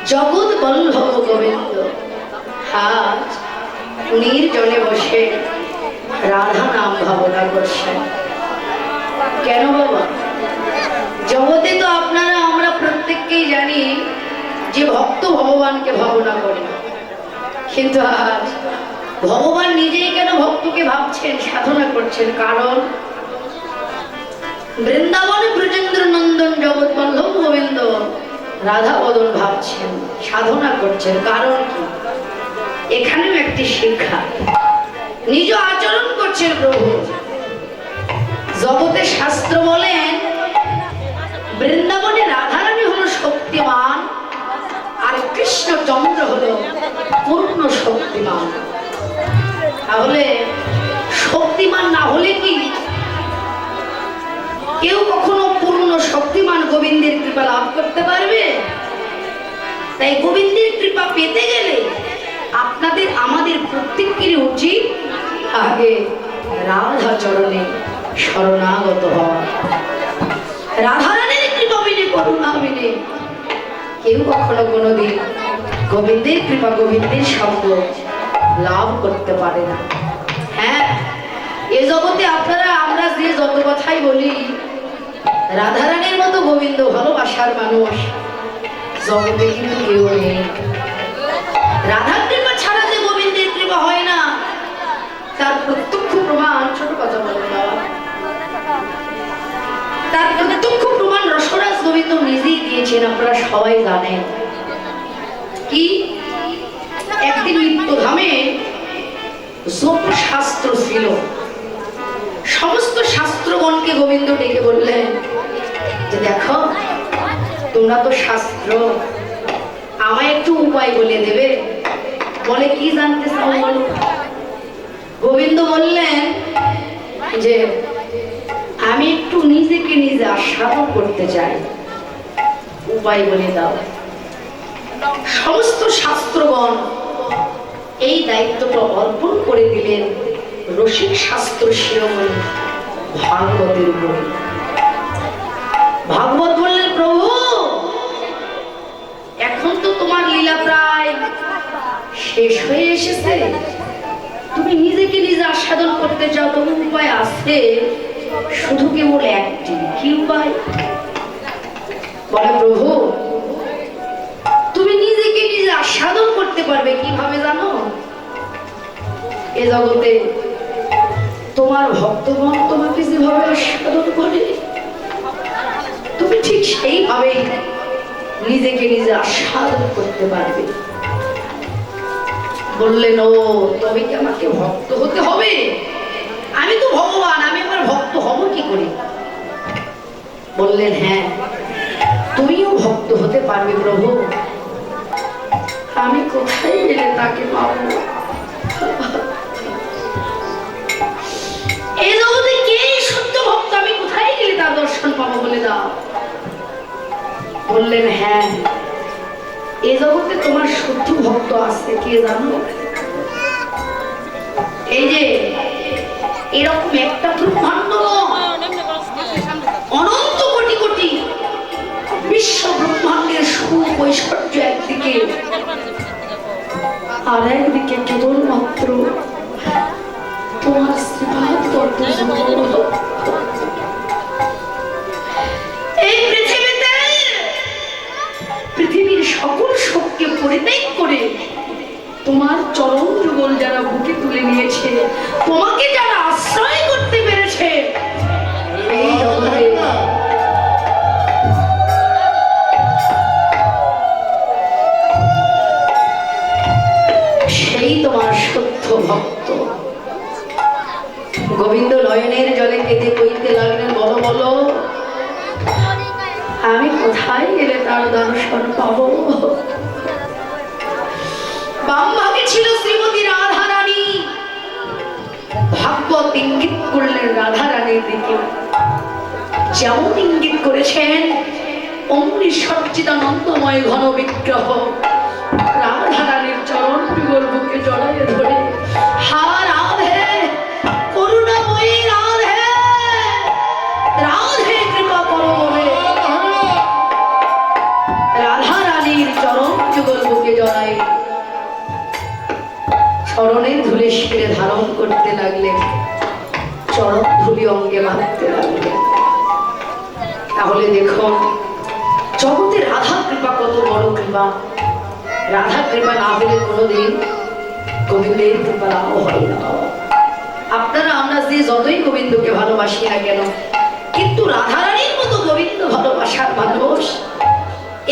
জগৎ বল্লভ গোবিন্দ আজ নির্জনে বসে রাধা নাম ভাবনা করছেন। কেন বাবা? জগতে তো আপনারা আমরা প্রত্যেককেই জানি যে ভক্ত ভগবানকে ভাবনা করে, কিন্তু আজ ভগবান নিজেই কেন ভক্তকে ভাবছেন, সাধনা করছেন? কারণ বৃন্দাবনে ব্রজেন্দ্র নন্দন জগৎ বল্লভ গোবিন্দ রাধা বদন ভাবছেন, সাধনা করছেন। কারণ কি? এখানেও একটি শিক্ষা, নিজ আচরণ করছেন প্রভু। জগতে শাস্ত্র বলেন বৃন্দাবনে রাধারানী হলো শক্তিমান আর কৃষ্ণচন্দ্র হলো পূর্ণ শক্তিমান। তাহলে শক্তিমান না হলে কি কেউ কখনো পূর্ণ শক্তিমান গোবিন্দের কৃপা লাভ করতে পারবে? তাই গোবিন্দের কৃপা পেতে গেলে আপনাদের আমাদের প্রত্যেকেরই উচিত আগে রাধা চরণে শরণাগত হওয়া। রাধারানীর কৃপা বিনে, করুণা বিনে কেউ কখনো কোনোদিন গোবিন্দের কৃপা, গোবিন্দের সঙ্গ লাভ করতে পারে না। হ্যাঁ, এ জগতে আপনারা আমরা যে যত কথাই বলি, রাধারানীর মতো গোবিন্দ ভালোবাসার মানুষ জগতে কিন্তু কেউ নেই। রাধার কৃপা ছাড়া যে গোবিন্দের কৃপা হয় না, তার প্রত্যক্ষ প্রমাণ, ছোট কথা বলেন বাবা, তার প্রত্যক্ষ প্রমাণ রসরাজ গোবিন্দ নিজেই দিয়েছেন। আপনারা সবাই জানেন কি? একদিন নিত্যধামে যত শাস্ত্র ছিল সমস্ত শাস্ত্রগণকে গোবিন্দ ডেকে বললেন যে দেখো, তোমরা তো শাস্ত্র, আমায় একটু উপায় বলে দেবে। বলে কি জানতে চাও বলো? গোবিন্দ বললেন যে আমি একটু নিজেকে নিজে আস্বাদন করতে চাই, উপায় বলে দাও। সমস্ত শাস্ত্রগণ এই দায়িত্বটা অর্পণ করে দিলেন রসিক শাস্ত্র শিরোমণি ভাগবতের উপর। ভাগবত বললেন, প্রভু এখন তো তোমার লীলা প্রায় শেষ হয়ে এসেছে, তুমি নিজেকে নিজে আস্বাদন করতে চাও, তোমার উপায় আছে শুধু কেবল একটি। কি উপায়? বলে, প্রভু তুমি নিজেকে নিজে আস্বাদন করতে পারবে কিভাবে জানো? এ জগতে তোমার ভক্তগণ তোমাকে যেভাবে আস্বাদন করে, তুমি ঠিক সেইভাবে নিজেকে নিজে আস্বাদন করতে পারবে। বললেন, ও তবে কি আমাকে ভক্ত হতে হবে? আমি তো ভগবান, আমি আমার ভক্ত হব কি করে? বললেন, হ্যাঁ তুমিও ভক্ত হতে পারবে প্রভু। আমি কোথায় গেলে তাকে পাবো? এই জগতে কে সত্য ভক্ত? আমি কোথায় গেলে তার দর্শন পাবো বলে দাও। বললেন, হ্যাঁ এই জগতে তোমার সত্য ভক্ত আছে, কে জানো? এই যে এরকম একটা ব্রহ্মাণ্ড, অনন্ত কোটি কোটি বিশ্ব ব্রহ্মাণ্ডের সুবৈশ্বর্য একদিকে, আর একদিকে কেবলমাত্র তোমার শ্রীপাদ পদ্ম। এই পৃথিবীতে পৃথিবীর সকল শোককে পরিত্যাগ করে তোমার চরণ যুগল যারা বুকে তুলে নিয়েছে, তোমাকে যারা আশ্রয় করতে পেরেছে, এই জগতে সেই তোমার সত্য ভক্ত। গোবিন্দ নয়নের জলে কেঁদে কইতে লাগলেন, বলো বলো আমি কোথায় গেলে তার দর্শন পাবো? বাম ভাগে ছিল শ্রীমতী রাধা রানী। ভাগবত ইঙ্গিত করলেন রাধা রানীর দিকে, যেমন ইঙ্গিত করেছেন অমনি সচ্চিদানন্দময় ঘন বিগ্রহ রাধা রানীর চরণ যুগল বুকে জড়াইয়ে ধরে, হা রাধে করুণাময়ী রাধে, রাধে কৃপা করো বলে রাধা রানীর চরণ ধারণ করতে লাগলেন, চরণ ধুলি অঙ্গে বাঁধতে লাগলেন। তাহলে দেখুন জগতে রাধা কৃপা কত বড় কৃপা। রাধা কৃপা না হলে কোনোদিন গোবিন্দের কৃপা লাভ হয় না। আপনারা আমরা যে যতই গোবিন্দকে ভালোবাসি না কেন, কিন্তু রাধারানীর মতো গোবিন্দ ভালোবাসার মানুষ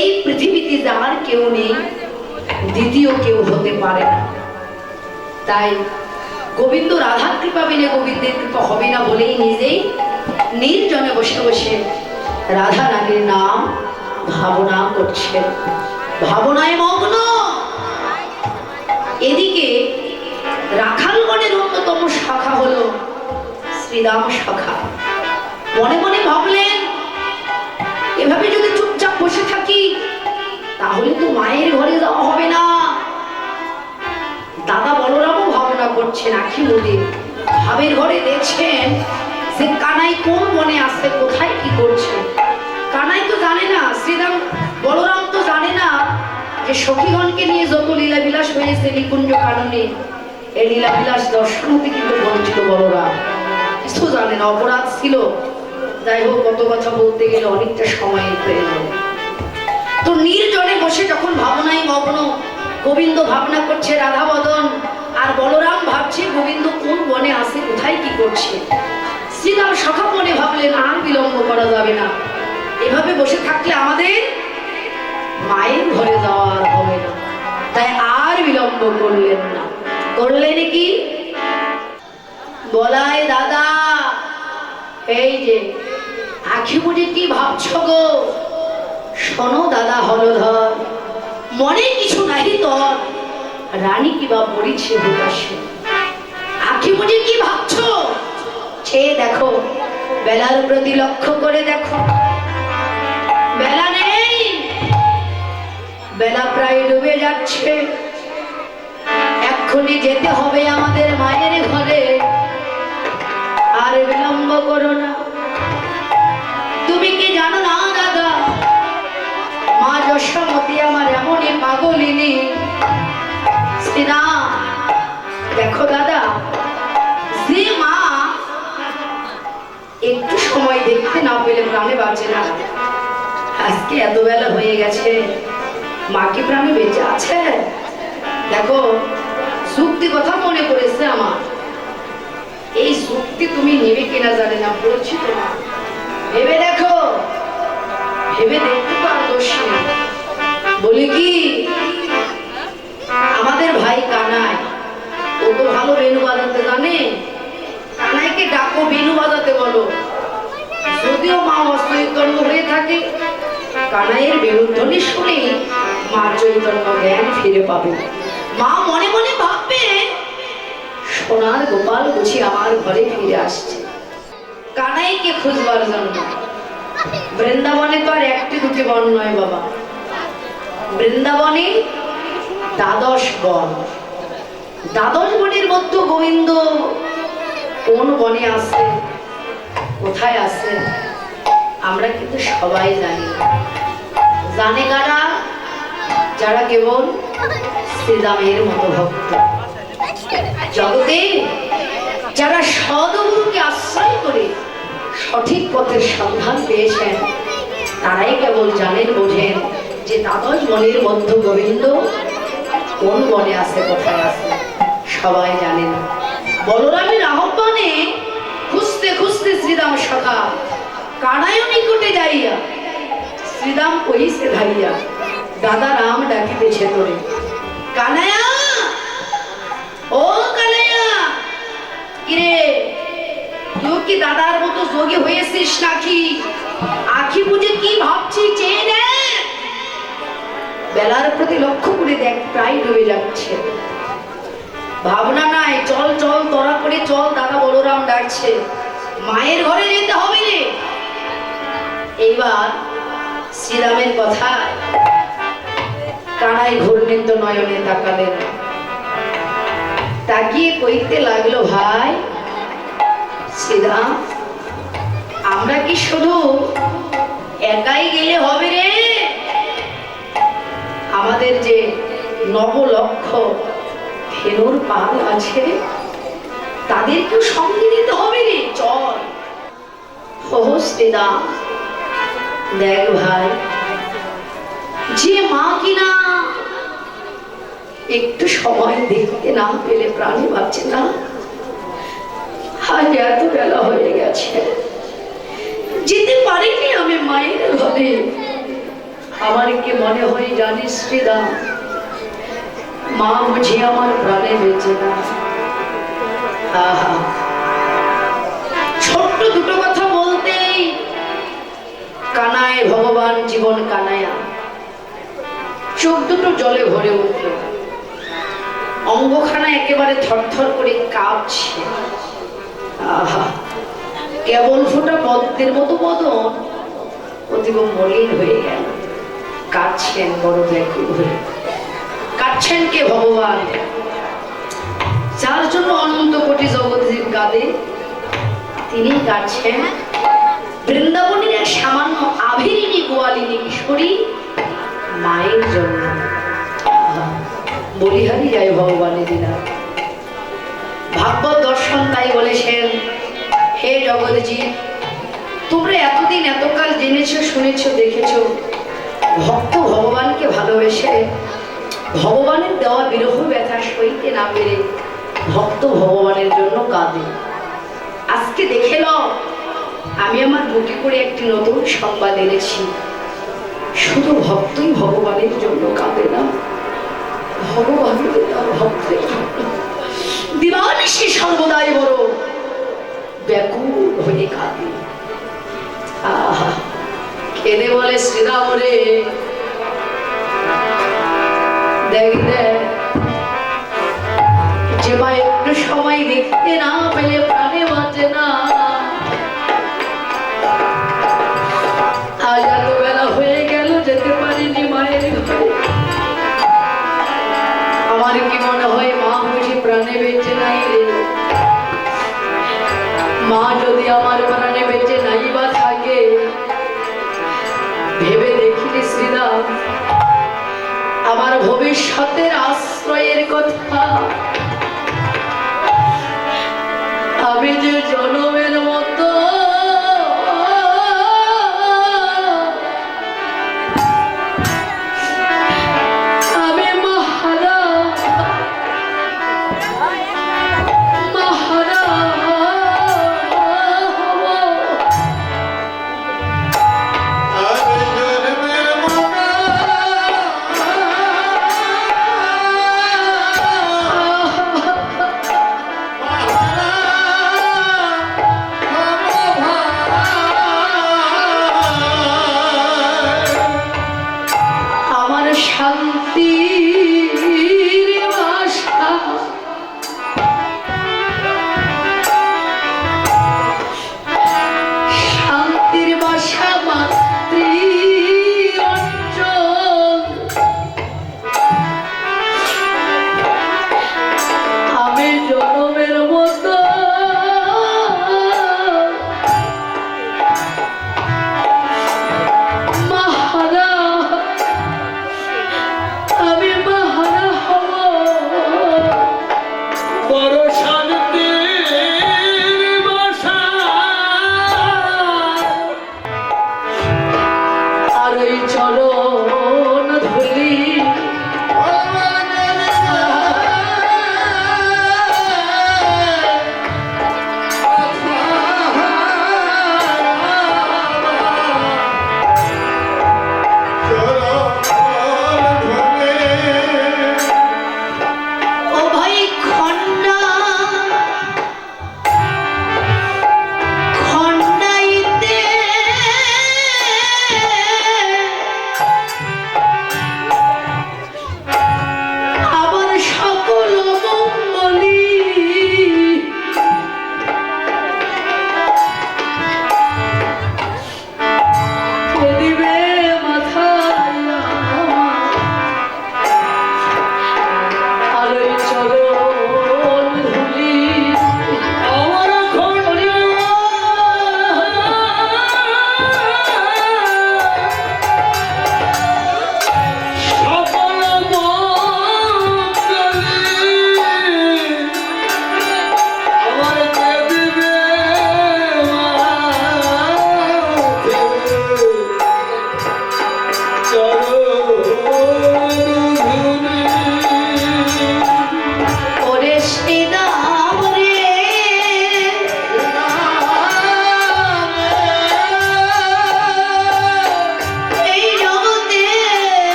এই পৃথিবীতে যার কেউ নেই, দ্বিতীয় কেউ হতে পারে না। তাই গোবিন্দ রাধার কৃপা বিনে গোবিন্দের কৃপা হবে না বলেই নিজেই নির্জনে বসে বসে রাধা রানীর নাম ভাবনা করছেন, ভাবনায় মগ্ন। এদিকে রাখালগণের অন্যতম শাখা হলো শ্রীরাম শাখা। মনে মনে ভাবলেন, এভাবে যদি চুপচাপ বসে থাকি তাহলে তো মায়ের ঘরে যাওয়া হবে না। দাদা বলরামও ভাবনা করছেন, আখি মুদে ভাবের ঘরে দেখছেন যে কানাই কোন বনে আসছে, কোথায় কি করছে। কানাই তো জানে না, শ্রীরাম বলরাম তো জানে না যে সখীগণকে নিয়ে যত লীলাবিলাস হয়েছে নিকুঞ্জ কাননে, এই লীলাবিলাস দর্শন হতে কিন্তু বঞ্চিত বলরাম কিছু জানে না, অপরাধ ছিল। যাই হোক, কত কথা বলতে গেলে অনেকটা সময়ের প্রয়োজন। তো নির্জনে বসে যখন ভাবনায় মগ্ন, গোবিন্দ ভাবনা করছে রাধা বদন, আর বলরাম ভাবছে গোবিন্দ কোন বনে আছে, কোথায় কি করছে। শ্রীরাম সখা মনে ভাবলেন, আর বিলম্ব করা যাবে না, এভাবে বসে থাকলে আমাদের মায়ের ঘরে যাওয়া আর হবে না। তাই আর বিলম্ব করলেন না। করলেন কি? বলাই দাদা, এই যে আখি বুঝে কি ভাবছো গো? শোনো দাদা হলধর, মনে কিছু নাহি তোর, রানী কিবা পড়িছে হুদাসে। আখি বুঝে কি ভাবছো? সে দেখো, বেলার প্রতি লক্ষ্য করে দেখো, বেলা নেই, বেলা প্রায় ডুবে যাচ্ছে। এক্ষুনি যেতে হবে আমাদের মায়ের ঘরে, আর বিলম্ব করো না। তুমি কি জানো না দাদা, মা যশোমতী আমার এমনই পাগলিনী। শ্রীরাম দেখো দাদা, যে মা একটু সময় দেখতে না পেলে প্রাণে বাঁচে না, আজকে এত বেলা হয়ে গেছে, মা কি প্রাণে বেঁচে আছে? দেখো, যুক্তি কথা মনে পড়েছে আমার। এই যুক্তি তুমি নেবে কিনা জানি না, বলছি তোমার, ভেবে দেখো, ভেবে দেখতে পারো, দোষ নেই। বলি কি, আমাদের ভাই কানাই, ও তো ভালো বেনু বাজাতে জানে। কানাইকে ডাকো, বেনু বাজাতে বলো। যদিও মা অচৈতন্য হয়ে থাকে, কানাইয়ের বেনুধ্বনি শুনে মা চৈতন্য জ্ঞান ফিরে পাবে। মা মনে মনে ভাববে, সোনার গোপাল বুঝি আমার ঘরে ফিরে আসছে। কানাইকে খুঁজবার জন্য বৃন্দাবনে তো আর একটি দুটি বন নয় বাবা, বৃন্দাবনে দ্বাদশ বন। দ্বাদশ বনের মধ্যে গোবিন্দ কোন বনে আছে, কোথায় আছে, আমরা কিন্তু সবাই জানি। জানে কারা? যারা কেবল শ্রীরামের মতো ভক্ত। জগতে যারা সদ্গুরুকে আশ্রয় করে সঠিক পথের সন্ধান পেয়েছেন, তারাই কেবল জানেন, বোঝেন যে দ্বাদশ বনের মধ্যে গোবিন্দ কোন বনে আছে, কোথায় আছে, সবাই জানেন। বলরামের আহ্বানে খুঁজতে খুঁজতে শ্রীরাম সখা কানায় নিকটে যাইয়া, শ্রীরাম কহিছে ধাইয়া, দাদা রাম ডাকিতেছে তোরে। কানায়া, ও কানায়া, কিরে তুই কি দাদার মতো যোগী হয়েছিস নাকি? আখি বুঝে কি ভাবছিস, চেয়ে দেখ। বেলার প্রতি লক্ষ্য করে দেখ, প্রায় ডুবে যাচ্ছে। ভাবনা নাই, চল চল, তোরা করে চল, দাদা বলরাম ডাকছে, মায়ের ঘরে যেতে হবে রে। এইবার শ্রীরামের কথা কানাই ঘূর্ণিত নয়নে তাকালেন। তাকিয়ে কইতে লাগলো, ভাই শ্রীরাম, আমরা কি শুধু একাই গেলে হবে রে? আমাদের যে নবলক্ষ ফেনুর পাল আছে, তাদেরকেও সঙ্গে দিতে হবে রে, চল। ও শ্রীরাম, দেখ ভাই, যে মা কিনা একটু সময় দেখতে না পেলে প্রাণে বাঁচে না, আজ এত বেলা হয়ে গেছে, যেতে পারিনি আমি মায়ের ঘরে। আমার কি মনে হয় জানিস শ্রীরাম, মা বুঝি আমার প্রাণে বেঁচে না। ছোট্ট দুটো কথা বলতেই কানায় ভগবান জীবন কানায়া চোখ দুটো জলে ভরে উঠল, অঙ্গখানা একেবারে থরথর করে কাঁপছে। কেবল ফোটা পদ্মের মতো বদন অতীব মলিন হয়ে গেল। কাঁদছেন বড় ব্যাকুল হয়ে। কাঁদছেন কে? ভগবান, যার জন্য অনন্ত কোটি জগৎজীব কাঁদে, তিনি কাঁদছেন বৃন্দাবনের এক সামান্য আভিরিনী গোয়ালিনী কিশোরী মায়ের জন্য। বলিহারি যায় ভগবানের দিনা। ভাগবত দর্শন তাই বলেছেন, হে জগৎজীব, তোমরা এতদিন এতকাল জেনেছো, শুনেছো, দেখেছো, ভক্ত ভগবানকে ভালোবেসে ভগবানের দেওয়া বিরহ ব্যথা সইতে না পেরে ভক্ত ভগবানের জন্য কাঁদে। আজকে দেখে নাও, আমি আমার বুকে করে একটি নতুন সংবাদ এনেছি। শুধু ভক্তই ভগবানের জন্য কাঁদে না, ভগবানের তার ভক্তের দিবানিশি সর্বদাই বড় ব্যাকুল হয়ে কাঁদে। কেঁদে বলে, শ্রীরাম রে, দেখ দেখ, যে মা একটু সময় দেখতে না পেলে প্রাণে বাঁচে না, আজ এত বেলা হয়ে গেল, যেতে পারিনি মায়ের ঘরে। আমার কি মনে হয় মা বুঝি প্রাণে বেঁচে নাই রে। মা যদি আমার প্রাণে বেঁচে নাই বা থাকে, ভেবে দেখিলে শ্রীরাম, আমার ভবিষ্যতের আশ্রয়ের কথা, আমি যে জনমের মতো আমি মহারা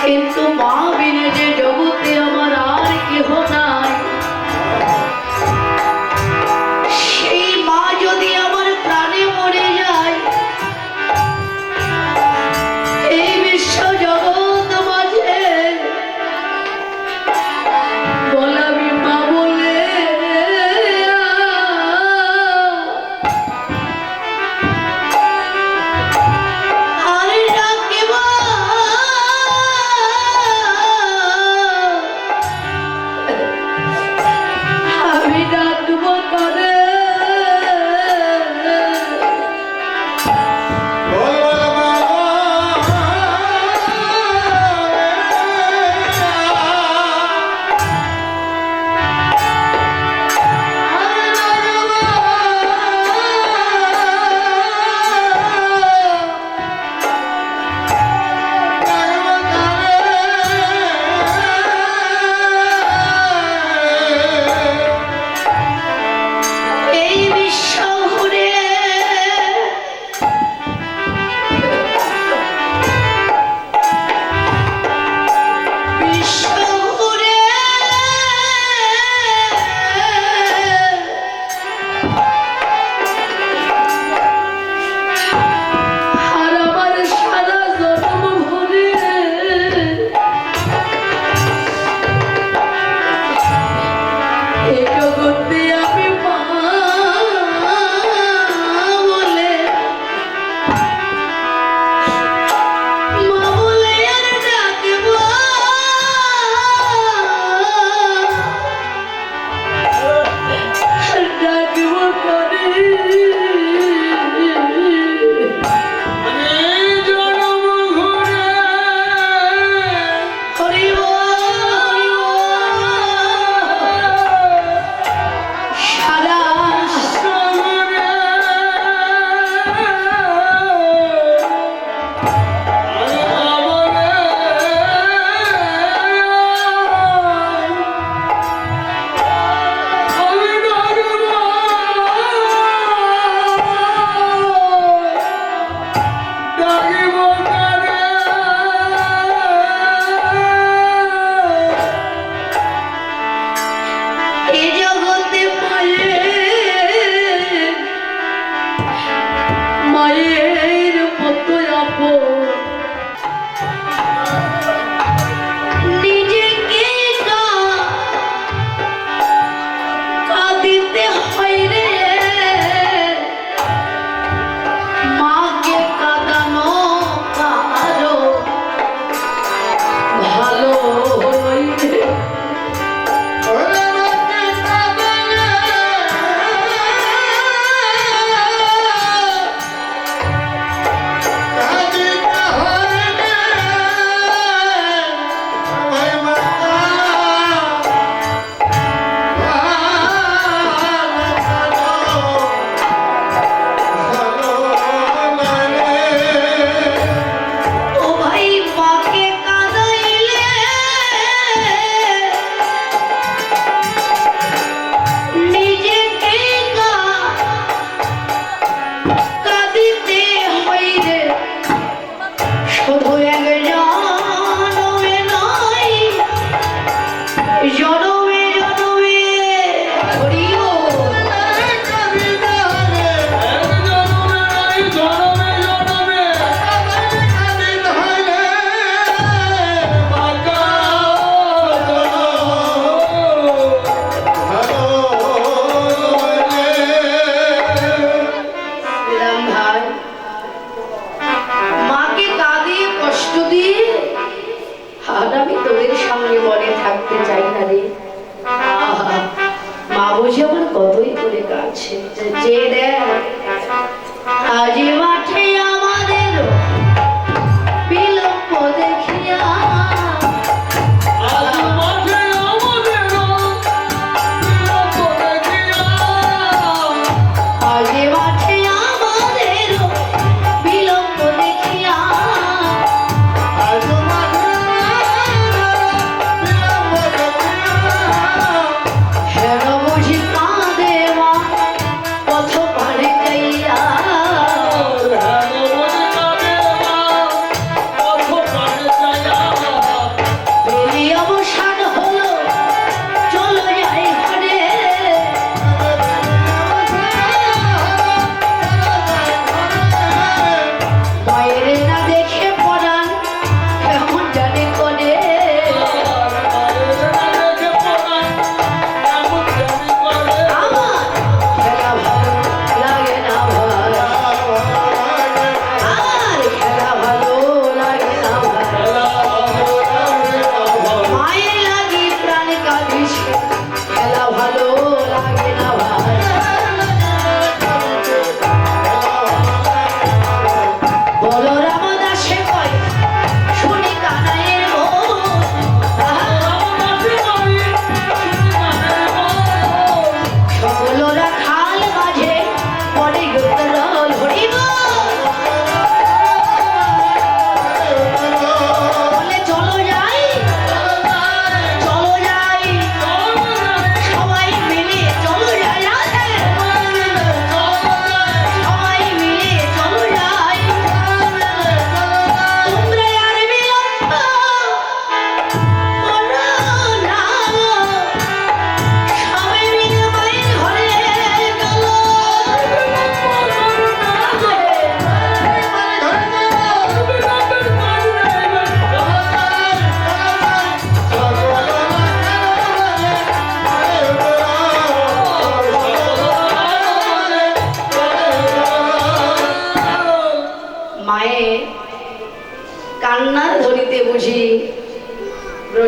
কিন্তু মা বিনে যে জগতে আমার আর কেহ নাই। সেই মা যদি আমার প্রাণে মরে যায়, এই বিশ্ব জগৎ মাঝে বলাবি মা বলে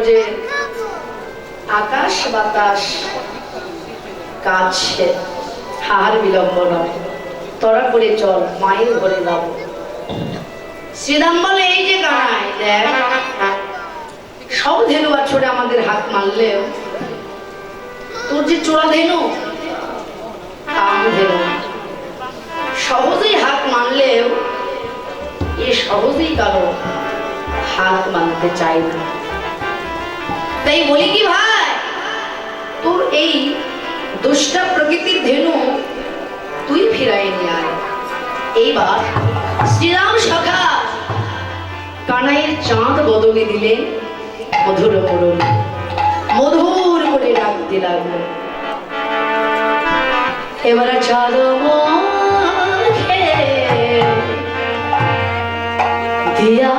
যে আকাশ বাতাস কাছে আর বিলম্ব নয়, তোরা করে চল মায়ের ঘরে যাব। শ্রীরাম বলে এই যে গানায় দেখ, সব ধেনু বাছুরে আমাদের হাত মারলেও তোর যে চোরা ধেনু কাম ধেনু সহজেই হাত মানলেও এ সহজেই কারো হাত মানতে চাই না। তাই বলি কি ভাই, তোর এই দুষ্টা প্রকৃতির ধেনু তুই ফিরাই নিয়ে আয়। এইবার শ্রীরাম সখা কানাইয়ের চাঁদ বদলে দিলেন মধুর মরণ, মধুর করে ডাকতে লাগলো। এবারে চাঁদ মুখে দিয়া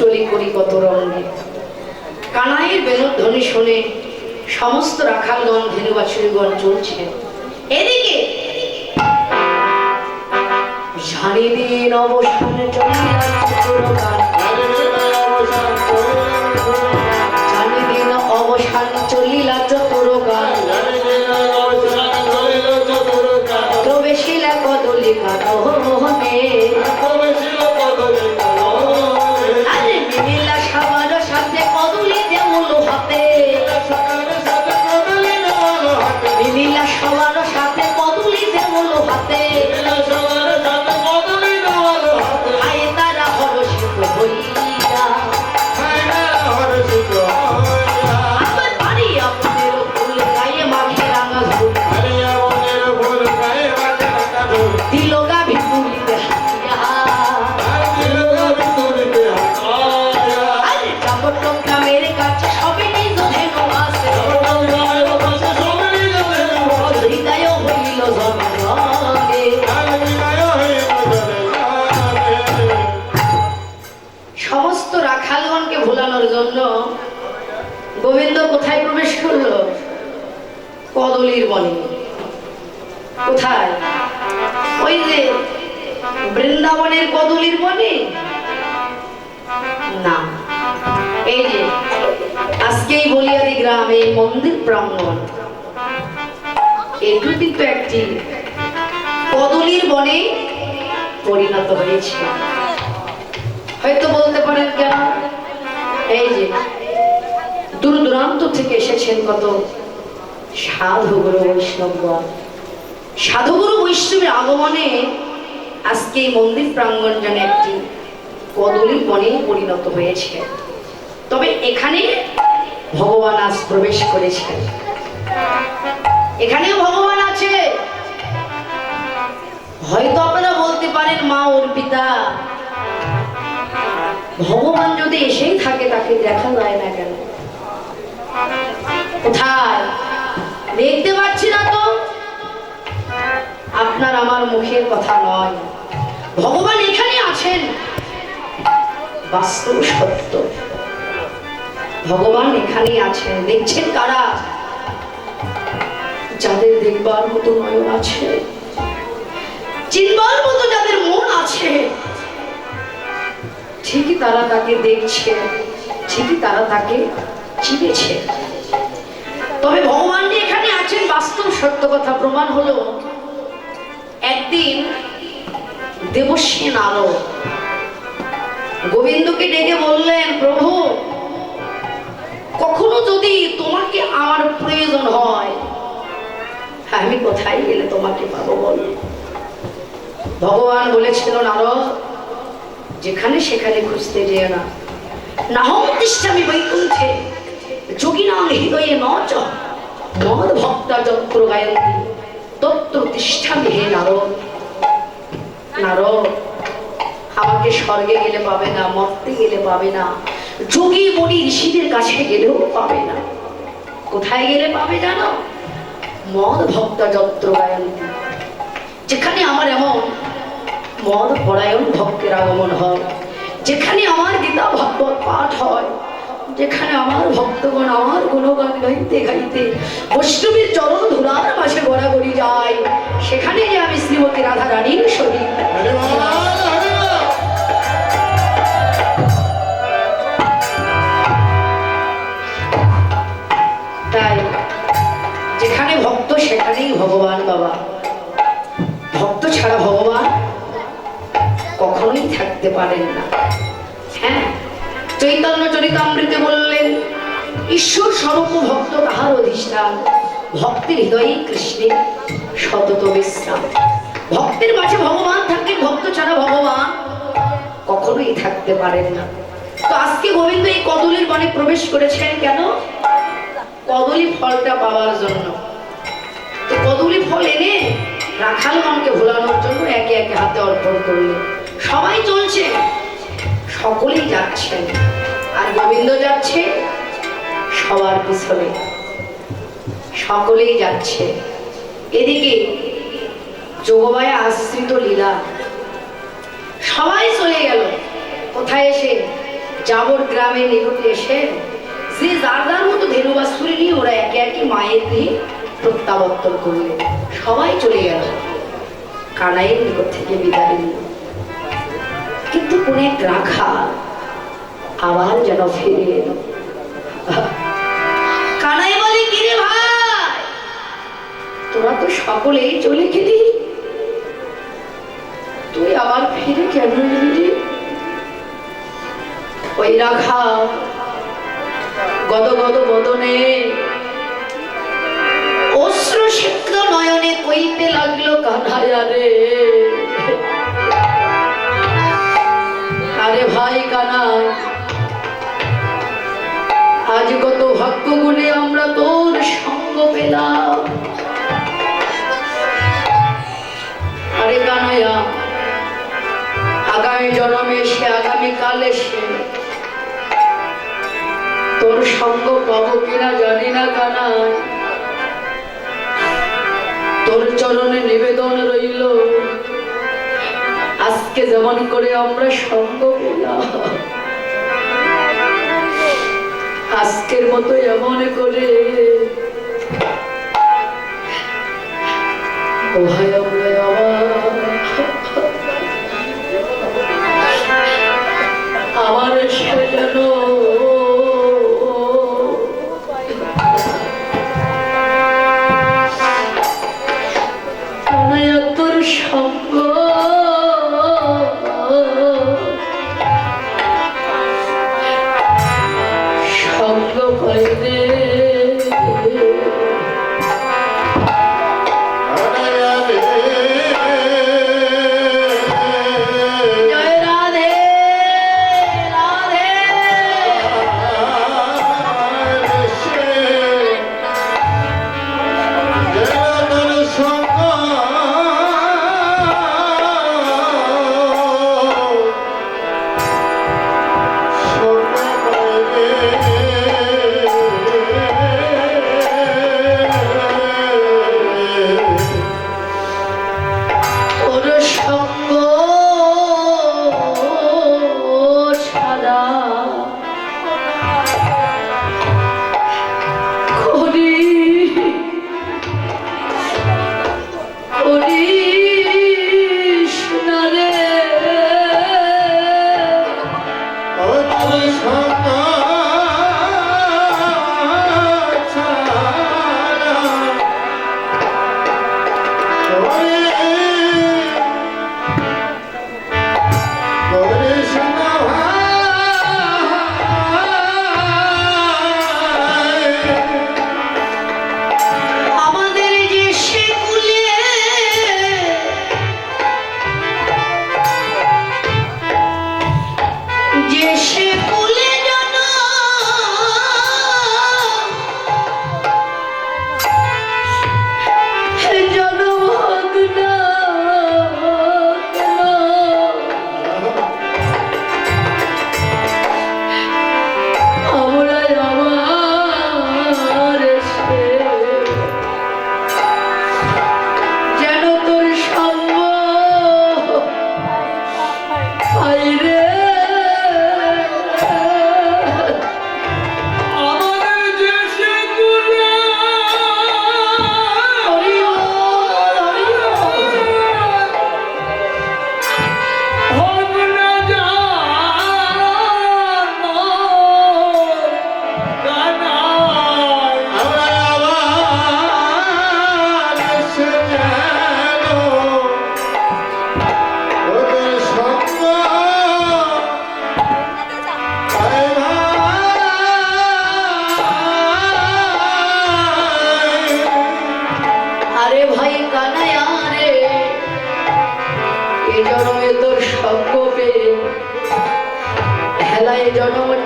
চলি করি কত রঙে। কানাইয়ের বেলুর ধ্বনি শুনে সমস্ত রাখালগণ ধেনু বাছুরীগণ চলছে। এদিকে জানি দিন অবসানে জানি দিন অবসান চলিলা চতুরগান প্রবেশিলা কদলি কাননে আরে মিলিলা সবার সাথে কদলি দেউল হাতে মিলিলা সবার সাথে কদলি দেউল হাতে আয় তারা হরষিত হইয়া আমার বাড়ি আপনাদের ফুল গায়ে মাগে রাঙা ঝুল দিল গা ভিতুরিতে হাতিয়া আরে চট্টগ্রামের কাছে সবে নিজ ধেনু আছে হৃদয় হইল জনগণে। সমস্ত রাখালগণকে ভোলানোর জন্য গোবিন্দ কোথায় প্রবেশ করলো? কদলির বনে। কোথায়? ওই যে বৃন্দাবনের কদলির বনে না, এই যে আজকেই বলিয়াদি গ্রামে মন্দির প্রাঙ্গণ, এটু কিন্তু একটি কদলির বনে পরিণত হয়েছে। হয়তো বলতে পারেন কেন? এই যে দূর দূরান্ত থেকে এসেছেন কত সাধুগুরু বৈষ্ণবগণ। সাধুগুরু বৈষ্ণবের আগমনে আজকে এই মন্দির প্রাঙ্গণ যেন একটি কদলির বনে পরিণত হয়েছে। তবে এখানে ভগবান আজ প্রবেশ করেছেন, এখানেও ভগবান আছে। হয়তো আপনারা বলতে পারেন মা অর্পিতা, ভগবান যদি এসেই থাকে তাকে দেখা যায় না কেন? কোথায়? দেখতে পাচ্ছি না তো। আপনার আমার মুখের কথা নয়, ভগবান এখানে আছেন, বাস্তব সত্য। ভগবান এখানে আছেন। দেখছেন কারা? যাদের দেখবার মতো নয়ন আছে, চিনবার মতো যাদের মন আছে, ঠিকই তারা তাকে দেখছে, ঠিকই তারা তাকে চিনেছে। তবে ভগবান যে এখানে আছেন বাস্তব সত্য কথা প্রমাণ হলো একদিন দেবশ্রী নারদ গোবিন্দকে ডেকে বললেন, প্রভু কখনো যদি তোমাকে আমার প্রয়োজন হয়, আমি কোথায় গেলে তোমাকে পাবো বল? ভগবান বলেছিল, নারদ যেখানে সেখানে খুঁজতে যেও না। নাহং তিষ্ঠামি বৈকুণ্ঠে যোগিনাং হৃদয়ে নচ মদ ভক্তা যত্র গায়ন্তি তত্র তিষ্ঠামি হে নারদ। নারদ আমাকে স্বর্গে গেলে পাবে না, মর্তে গেলে পাবে না, যোগী মণি ঋষিদের কাছে গেলেও পাবে না। কোথায় গেলে পাবে জানো? মদ ভক্তা যত্র গায়ন্তি, যেখানে আমার এমন মদ পরায়ণ ভক্তের আগমন হয়, যেখানে আমার গীতা ভাগবত পাঠ হয়, যেখানে আমার ভক্তগণ আমার গুণগান গাইতে গাইতে বৈষ্ণবীর চরণ ধুলার মাঝে গড়াগড়ি যায়, সেখানে যে আমি শ্রীমতী রাধা রানীর শরীর। তাই যেখানে ভক্ত সেখানেই ভগবান। বাবা, ভক্ত ছাড়া ভগবান কখনোই থাকতে পারেন না। হ্যাঁ, চৈতন্য চরিতামৃতে বললেন, ঈশ্বর স্বরূপ ভক্ত তাহার অধিষ্ঠান, ভক্তের হৃদয়ে কৃষ্ণের সতত বিশ্রাম। ভক্তের মাঝে ভগবান থাকেন, ভক্ত ছাড়া ভগবান কখনোই থাকতে পারেন না। তো আজকে গোবিন্দ এই কদলির বনে প্রবেশ করেছেন কেন? কদলি ফলটা পাওয়ার জন্য। তো কদলি ফল এনে রাখালগণকে ভোলানোর জন্য একে একে হাতে অর্পণ করলেন। সবাই চলছে, সকলেই যাচ্ছেন, আর গোবিন্দ যাচ্ছে সবার পিছনে, সকলেই যাচ্ছে। এদিকে যোগমায়া আশ্রিত লীলা, সবাই চলে গেল। কোথায় এসে? যাবর গ্রামের নিকটে এসে শ্রী যার যার মতো ধেনু বাছুরি নিয়ে ওরা একে একে মায়ের গৃহে প্রত্যাবর্তন করলেন। সবাই চলে গেল, কানাইয়ের নিকট থেকে বিদায় নিল। কিন্তু কোন এক রাখাল আবার যেন ফিরে এলো। কানাই বলে, কিরে ভাই, তোরা তো সকলেই চলে গেলি, তুই আবার ফিরে কেন এলি? ওই রাখাল গদ গদ বদনে অশ্রু সিক্ত নয়নে কইতে লাগলো, কানাইয়া রে, আরে ভাই কানাই, আজ কত ভাগ্য গুণে আমরা তোর সঙ্গ পেলাম। আরে কানাইয়া, আগামী জন্মে এসে আগামীকাল এসে তোর সঙ্গ পাবো কিনা জানি না কানাই, তোর চরণে নিবেদন রইল, আজকে যেমন করে আমরা সঙ্গ পেলাম, আজকের মতো এমন করে আমার সে যেন তোর সঙ্গ সঙ্গ পাইলে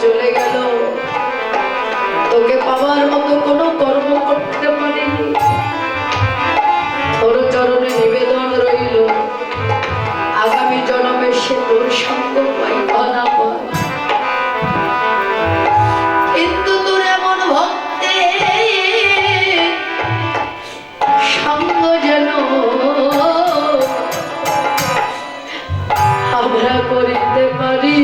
চলে গেল, তোকে পাওয়ার মতো কোনো কর্ম করতে পারিনি, তোর চরণে নিবেদন রইল, আগামী জন্মে সে তোর সঙ্গ পাইবা না পায়, কিন্তু তোর এমন ভক্তে সঙ্গ যেন আমরা করিতে পারি।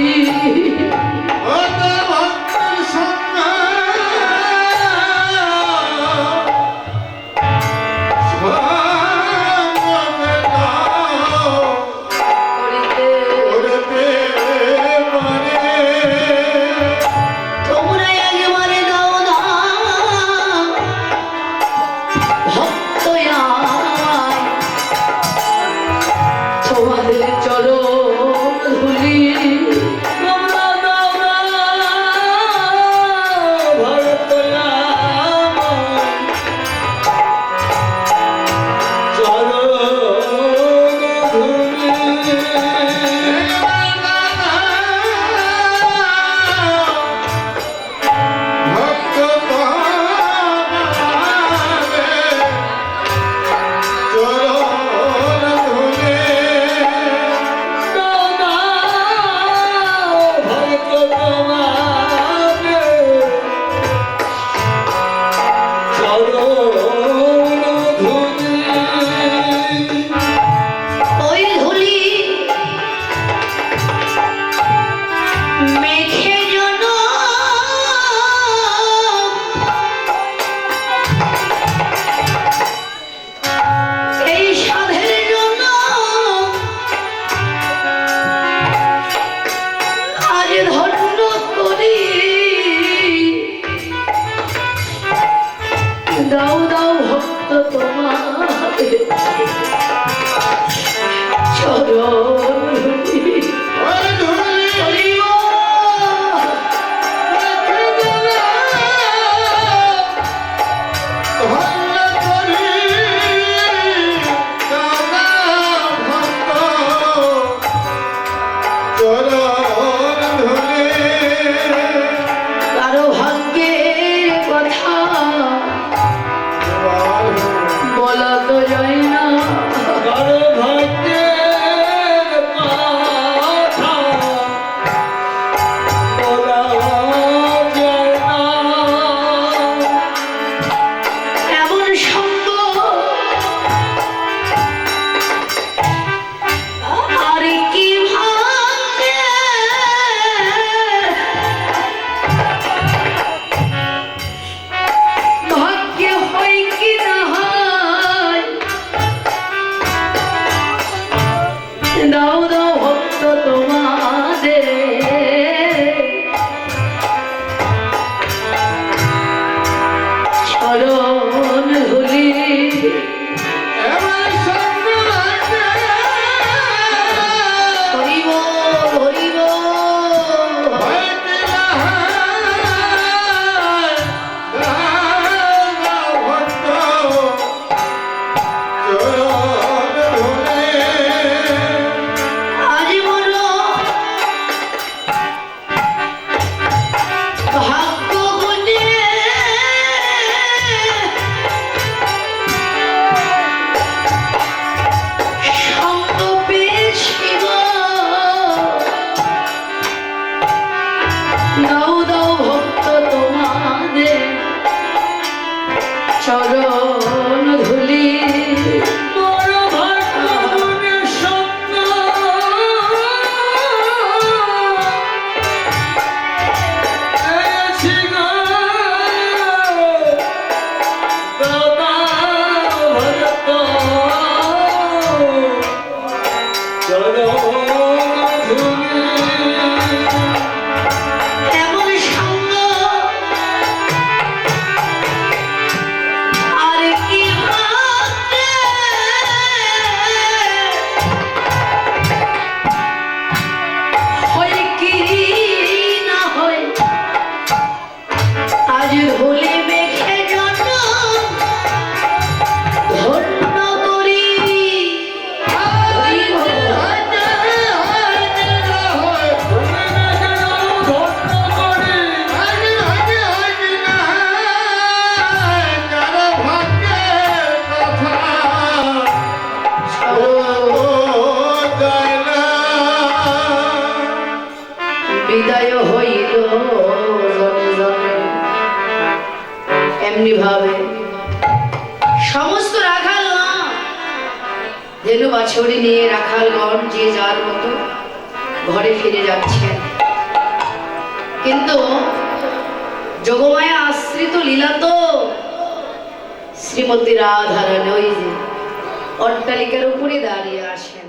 দাও দাও ভক্ত তোমাদের চরণ কারো ভাগ্যের কথা বলা তো যায় না, কারো ভাগ্যের কথা বলা যায় না। এমন সম্ভব আর কি ভাগ্যে ভাগ্যে হয় কি না হয়, দাও দাও ভক্ত তোমাদের চরণ ধুলি। এমন সম্রাট হরিব হরিব হইতে নাহায়, ভক্ত চরণ ধরে। আজ মোর ভাগ্য গুণে সঙ্গ পেয়েছি গো, দাও দাও ভক্ত তোমাদের চরণ ধুলি। বড় ভাগ্য গুণের সঙ্গ পেয়েছি গো, দাদা ভক্ত চরণ ধুলি। এমন সঙ্গ আর কি ভাগ্যে হয় কি না হয়, আজ ভুলে মেখে জন্য ধন্য করি। হরি বল। বিদায় হইল জনে জনে, এমনি ভাবে সমস্ত রাখাল ধেনু বাছুরি নিয়ে রাখালগণ যে যার মতো ঘরে ফিরে যাচ্ছেন, কিন্তু যোগমায়া আশ্রিত লীলা তো শ্রীমতী রাধারানী ওই যে অট্টালিকার উপরে দাঁড়িয়ে আসেন।